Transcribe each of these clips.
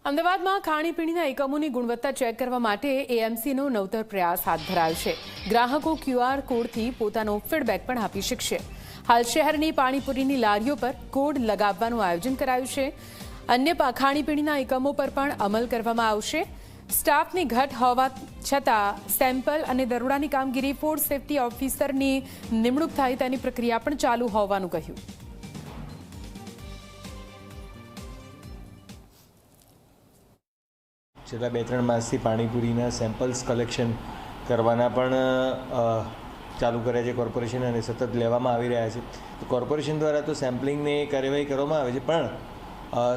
અમદાવાદમાં ખાણીપીણીના એકમોની ગુણવત્તા ચેક કરવા માટે એએમસીનો નવતર પ્રયાસ હાથ ધરાયો છે। ગ્રાહકો ક્યુઆર કોડથી પોતાનો ફીડબેક પણ આપી શકશે। હાલ શહેરની પાણીપુરીની લારીઓ પર કોડ લગાવવાનું આયોજન કરાયું છે। અન્ય ખાણીપીણીના એકમો પર પણ અમલ કરવામાં આવશે। સ્ટાફની ઘટ હોવા છતાં સેમ્પલ અને દરોડાની કામગીરી ફૂડ સેફ્ટી ઓફિસરની નિમણૂક થાય તેની પ્રક્રિયા પણ ચાલુ હોવાનું કહ્યું। છેલ્લા 2-3 માસથી પાણીપુરીના સેમ્પલ્સ કલેક્શન કરવાના પણ ચાલુ કર્યા છે કોર્પોરેશન અને સતત લેવામાં આવી રહ્યા છે। તો કોર્પોરેશન દ્વારા તો સેમ્પલિંગની કાર્યવાહી કરવામાં આવે છે, પણ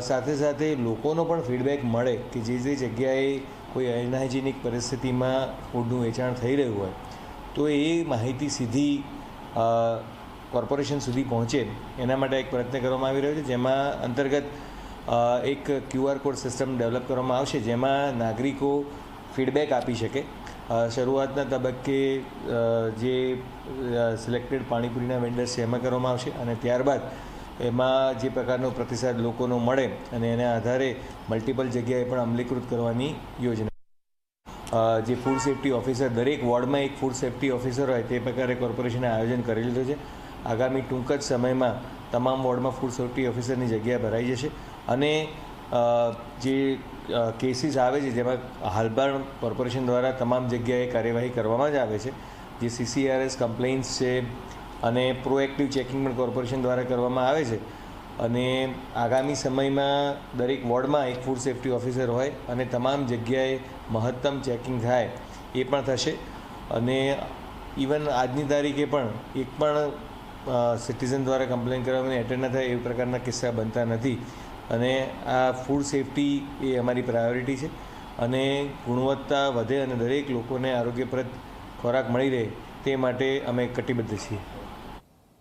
સાથે સાથે લોકોનો પણ ફીડબેક મળે કે જે જગ્યાએ કોઈ અનહાઇજેનિક પરિસ્થિતિમાં ફૂડનું વેચાણ થઈ રહ્યું હોય તો એ માહિતી સીધી કોર્પોરેશન સુધી પહોંચે, એના માટે એક પ્રયત્ન કરવામાં આવી રહ્યો છે, જેમાં અંતર્ગત એક ક્યુઆર કોડ સિસ્ટમ ડેવલપ કરવામાં આવશે, જેમાં નાગરિકો ફીડબેક આપી શકે। શરૂઆતના તબક્કે જે સિલેક્ટેડ પાણીપુરીના વેન્ડર્સ છે એમાં કરવામાં આવશે અને ત્યારબાદ એમાં જે પ્રકારનો પ્રતિસાદ લોકોનો મળે અને એના આધારે મલ્ટિપલ જગ્યાએ પણ અમલીકૃત કરવાની યોજના। જે ફૂડ સેફ્ટી ઓફિસર, દરેક વોર્ડમાં એક ફૂડ સેફ્ટી ઓફિસર હોય તે પ્રકારે કોર્પોરેશને આયોજન કરી લીધું છે। આગામી ટૂંક જ સમયમાં તમામ વોર્ડમાં ફૂડ સેફ્ટી ઓફિસરની જગ્યા ભરાઈ જશે અને જે કેસીસ આવે છે જેમાં હાલ પણ કોર્પોરેશન દ્વારા તમામ જગ્યાએ કાર્યવાહી કરવામાં જ આવે છે, જે CCRS કમ્પ્લેન્ટ્સ છે અને પ્રોએક્ટિવ ચેકિંગ પણ કોર્પોરેશન દ્વારા કરવામાં આવે છે અને આગામી સમયમાં દરેક વોર્ડમાં એક ફૂડ સેફ્ટી ઓફિસર હોય અને તમામ જગ્યાએ મહત્તમ ચેકિંગ થાય એ પણ થશે અને ઇવન આજની તારીખે પણ એક પણ સિટીઝન દ્વારા કમ્પ્લેન કરવામાં એટેન્ડ ન થાય એ પ્રકારના કિસ્સા બનતા નથી અને આ ફૂડ સેફ્ટી એ અમારી પ્રાયોરિટી છે અને ગુણવત્તા વધે અને દરેક લોકોને આરોગ્યપ્રદ ખોરાક મળી રહે તે માટે અમે કટિબદ્ધ છીએ।